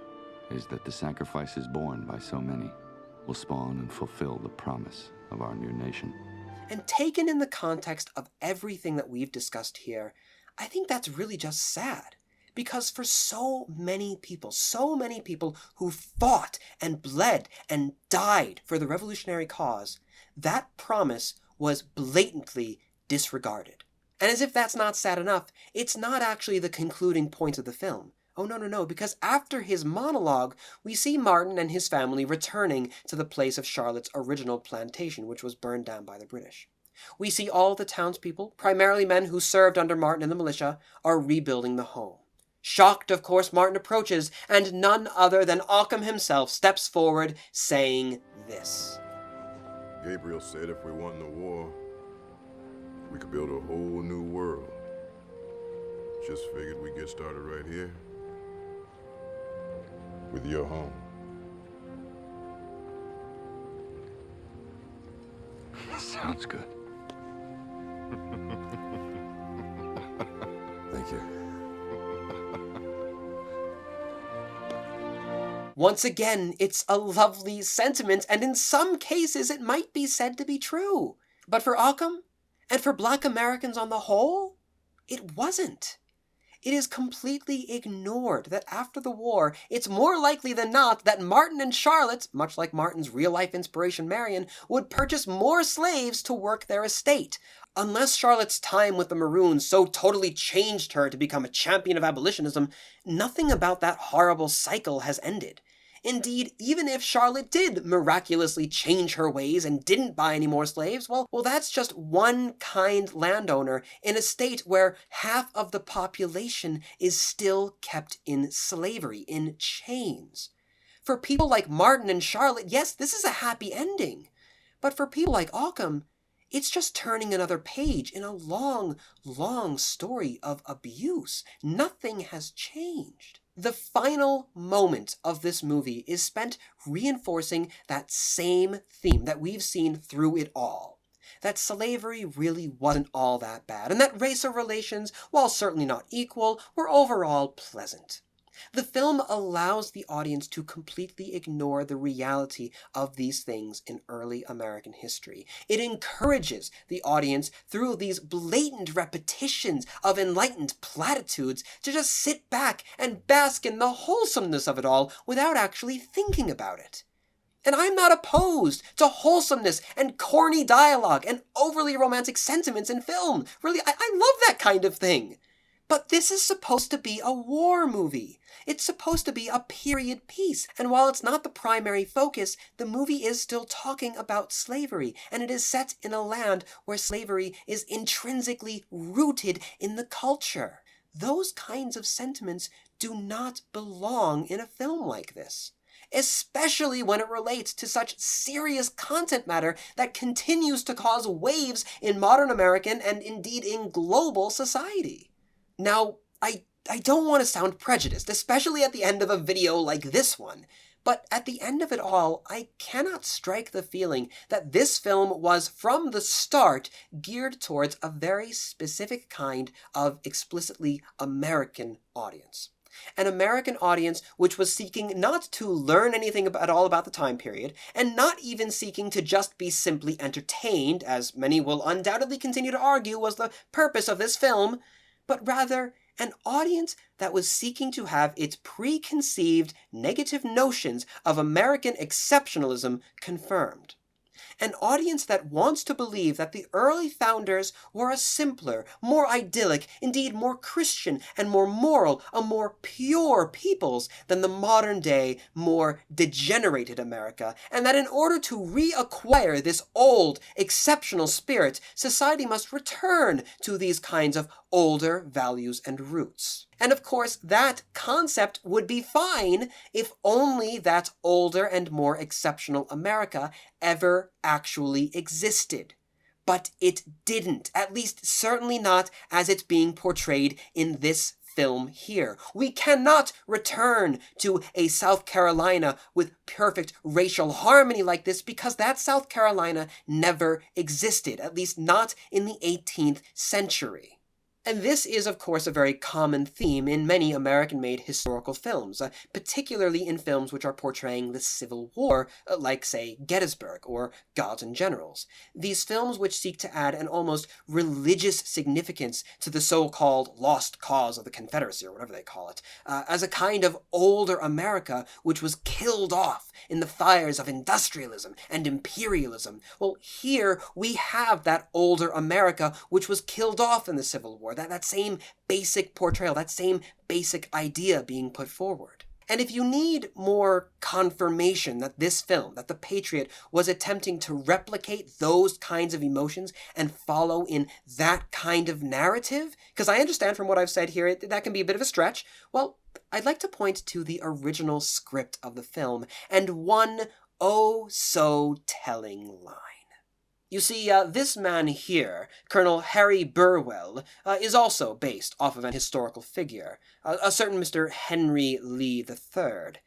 is that the sacrifices borne by so many will spawn and fulfill the promise of our new nation. And taken in the context of everything that we've discussed here, I think that's really just sad. Because for so many people who fought and bled and died for the revolutionary cause, that promise was blatantly disregarded. And as if that's not sad enough, it's not actually the concluding point of the film. Oh, no, because after his monologue, we see Martin and his family returning to the place of Charlotte's original plantation, which was burned down by the British. We see all the townspeople, primarily men who served under Martin and the militia, are rebuilding the home. Shocked, of course, Martin approaches, and none other than Occam himself steps forward, saying this. Gabriel said if we won the war, we could build a whole new world. Just figured we'd get started right here with your home. Sounds good. Thank you. Once again, it's a lovely sentiment, and in some cases it might be said to be true. But for Occam, and for Black Americans on the whole, it wasn't. It is completely ignored that after the war, it's more likely than not that Martin and Charlotte, much like Martin's real-life inspiration Marion, would purchase more slaves to work their estate. Unless Charlotte's time with the Maroons so totally changed her to become a champion of abolitionism, nothing about that horrible cycle has ended. Indeed, even if Charlotte did miraculously change her ways and didn't buy any more slaves, well, that's just one kind landowner in a state where half of the population is still kept in slavery, in chains. For people like Martin and Charlotte, yes, this is a happy ending. But for people like Occam, it's just turning another page in a long, long story of abuse. Nothing has changed. The final moment of this movie is spent reinforcing that same theme that we've seen through it all. That slavery really wasn't all that bad, and that racial relations, while certainly not equal, were overall pleasant. The film allows the audience to completely ignore the reality of these things in early American history. It encourages the audience, through these blatant repetitions of enlightened platitudes, to just sit back and bask in the wholesomeness of it all without actually thinking about it. And I'm not opposed to wholesomeness and corny dialogue and overly romantic sentiments in film. Really, I love that kind of thing. But this is supposed to be a war movie. It's supposed to be a period piece. And while it's not the primary focus, the movie is still talking about slavery. And it is set in a land where slavery is intrinsically rooted in the culture. Those kinds of sentiments do not belong in a film like this, especially when it relates to such serious content matter that continues to cause waves in modern American and indeed in global society. Now, I don't want to sound prejudiced, especially at the end of a video like this one, but at the end of it all, I cannot strike the feeling that this film was, from the start, geared towards a very specific kind of explicitly American audience. An American audience which was seeking not to learn anything at all about the time period, and not even seeking to just be simply entertained, as many will undoubtedly continue to argue was the purpose of this film, but rather an audience that was seeking to have its preconceived negative notions of American exceptionalism confirmed. An audience that wants to believe that the early founders were a simpler, more idyllic, indeed more Christian and more moral, a more pure peoples than the modern day, more degenerated America, and that in order to reacquire this old, exceptional spirit, society must return to these kinds of older values and roots. And of course, that concept would be fine if only that older and more exceptional America ever actually existed. But it didn't, at least certainly not as it's being portrayed in this film here. We cannot return to a South Carolina with perfect racial harmony like this because that South Carolina never existed, at least not in the 18th century. And this is, of course, a very common theme in many American-made historical films, particularly in films which are portraying the Civil War, like, say, Gettysburg or Gods and Generals. These films which seek to add an almost religious significance to the so-called lost cause of the Confederacy, or whatever they call it, as a kind of older America which was killed off in the fires of industrialism and imperialism. Well, here we have that older America which was killed off in the Civil War. That same basic portrayal, that same basic idea being put forward. And if you need more confirmation that this film, that The Patriot, was attempting to replicate those kinds of emotions and follow in that kind of narrative, because I understand from what I've said here, that can be a bit of a stretch, well, I'd like to point to the original script of the film, and one oh so telling line. You see, this man here, Colonel Harry Burwell, is also based off of an historical figure, a certain Mr. Henry Lee III.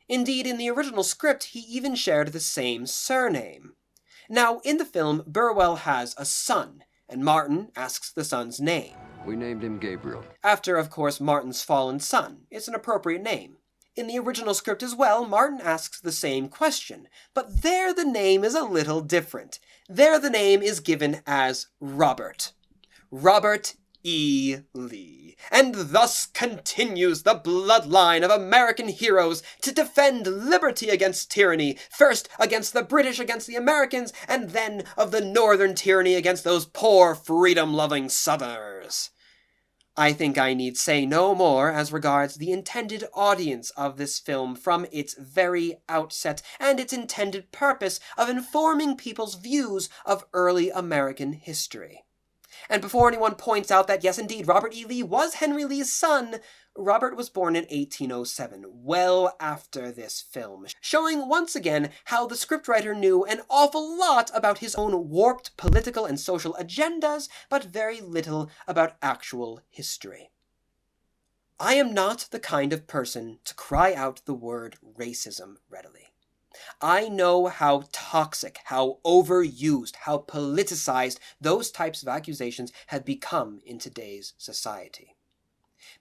Indeed, in the original script, he even shared the same surname. Now, in the film, Burwell has a son, and Martin asks the son's name. We named him Gabriel. After, of course, Martin's fallen son. It's an appropriate name. In the original script as well, Martin asks the same question, but there the name is a little different. There the name is given as Robert. Robert E. Lee. And thus continues the bloodline of American heroes to defend liberty against tyranny, first against the British against the Americans, and then of the northern tyranny against those poor freedom-loving Southerners. I think I need say no more as regards the intended audience of this film from its very outset, and its intended purpose of informing people's views of early American history. And before anyone points out that yes, indeed, Robert E. Lee was Henry Lee's son, Robert was born in 1807, well after this film, showing once again how the scriptwriter knew an awful lot about his own warped political and social agendas, but very little about actual history. I am not the kind of person to cry out the word racism readily. I know how toxic, how overused, how politicized those types of accusations have become in today's society.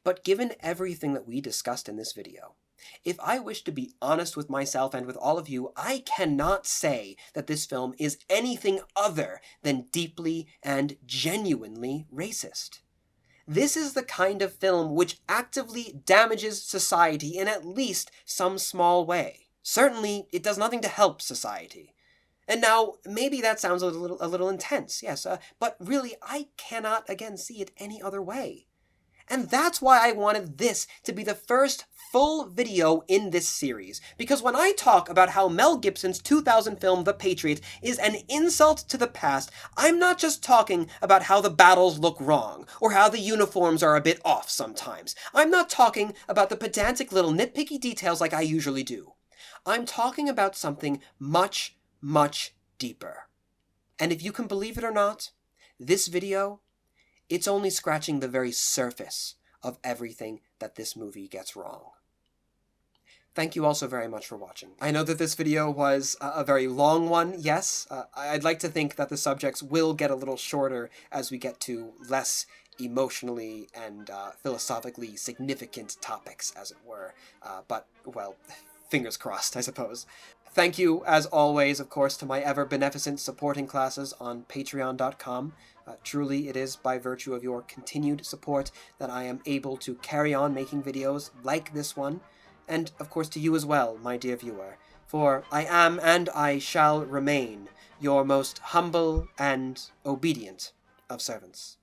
But given everything that we discussed in this video, if I wish to be honest with myself and with all of you, I cannot say that this film is anything other than deeply and genuinely racist. This is the kind of film which actively damages society in at least some small way. Certainly, it does nothing to help society. And now, maybe that sounds a little intense, yes, but really, I cannot again see it any other way. And that's why I wanted this to be the first full video in this series, because when I talk about how Mel Gibson's 2000 film The Patriot is an insult to the past, I'm not just talking about how the battles look wrong, or how the uniforms are a bit off sometimes. I'm not talking about the pedantic little nitpicky details like I usually do. I'm talking about something much, much deeper. And if you can believe it or not, this video, it's only scratching the very surface of everything that this movie gets wrong. Thank you all so very much for watching. I know that this video was a very long one, yes. I'd like to think that the subjects will get a little shorter as we get to less emotionally and philosophically significant topics, as it were. But, well, fingers crossed, I suppose. Thank you, as always, of course, to my ever-beneficent supporting classes on patreon.com. Truly, it is by virtue of your continued support that I am able to carry on making videos like this one, and, of course, to you as well, my dear viewer, for I am and I shall remain your most humble and obedient of servants.